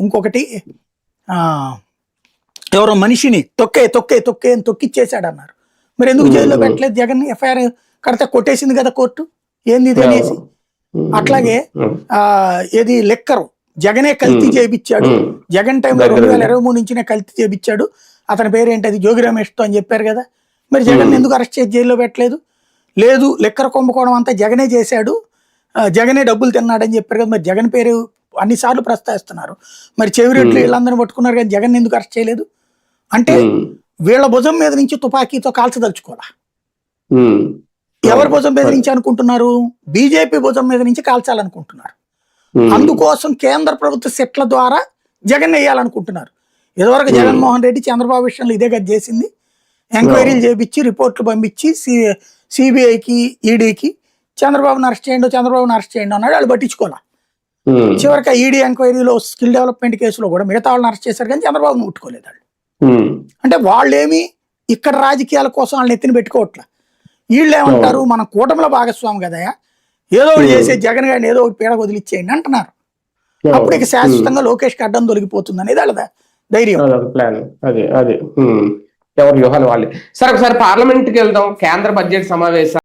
ఇంకొకటి ఎవరో మనిషిని తొక్కే తొక్కే తొక్కే అని తొక్కిచ్చేసాడు అన్నారు. మరి ఎందుకు జైల్లో పెట్టలేదు జగన్? ఎఫ్ఐఆర్ కడితే కొట్టేసింది కదా కోర్టు, ఏంది ఇది అనేసి. అట్లాగే ఏది లెక్కరు జగనే కల్తీ చేయించాడు, జగన్ టైంలో 2023 నుంచినే కల్తీ చేయించాడు, అతని పేరు ఏంటది జోగి రమేష్తో అని చెప్పారు కదా. మరి జగన్ ఎందుకు అరెస్ట్ చేసి జైల్లో పెట్టలేదు? లేదు లెక్కర కుంభకోణం అంతా జగనే చేశాడు, జగనే డబ్బులు తిన్నాడని చెప్పారు కదా. మరి జగన్ పేరు అన్నిసార్లు ప్రస్తావిస్తున్నారు. మరి చెవిరెడ్లు వీళ్ళందరినీ పట్టుకున్నారు కానీ జగన్ ఎందుకు అరెస్ట్ చేయలేదు? అంటే వీళ్ళ భుజం మీద నుంచి తుపాకీతో కాల్చదలుచుకోవాలా? ఎవరి భుజం మీద నుంచి అనుకుంటున్నారు? బీజేపీ భుజం మీద నుంచి కాల్చాలనుకుంటున్నారు. అందుకోసం కేంద్ర ప్రభుత్వ సెట్ల ద్వారా జగన్ వేయాలనుకుంటున్నారు. ఇదివరకు జగన్మోహన్ రెడ్డి చంద్రబాబు విషయంలో ఇదే గది చేసింది. ఎంక్వైరీలు చేపించి రిపోర్ట్లు పంపించి సిబిఐకి ఈడీకి చంద్రబాబుని అరెస్ట్ చేయండి అన్నాడు. వాళ్ళు పట్టించుకోవాలా. చివరికి ఈడీ ఎంక్వైరీలో స్కిల్ డెవలప్మెంట్ కేసులో కూడా మిగతా వాళ్ళని అరెస్ట్ చేశారు కానీ చంద్రబాబుని ముట్టుకోలేదు వాళ్ళు. అంటే వాళ్ళేమి ఇక్కడ రాజకీయాల కోసం వాళ్ళని ఎత్తిన పెట్టుకోవట్లా. వీళ్ళు ఏమంటారు, మన కూటమిలో భాగస్వామి కదయా, ఏదో ఒకటి చేసే జగన్ గారిని ఏదో ఒకటి పీడ వదిలిచ్చేయండి అంటున్నారు. అప్పుడు ఇక శాశ్వతంగా లోకేష్కి అడ్డం దొరికిపోతుంది అనేది వాళ్ళ ధైర్యం. ఎవరి వ్యూహాలు వాళ్ళే. సరే ఒకసారి పార్లమెంట్కి వెళ్దాం. కేంద్ర బడ్జెట్ సమావేశం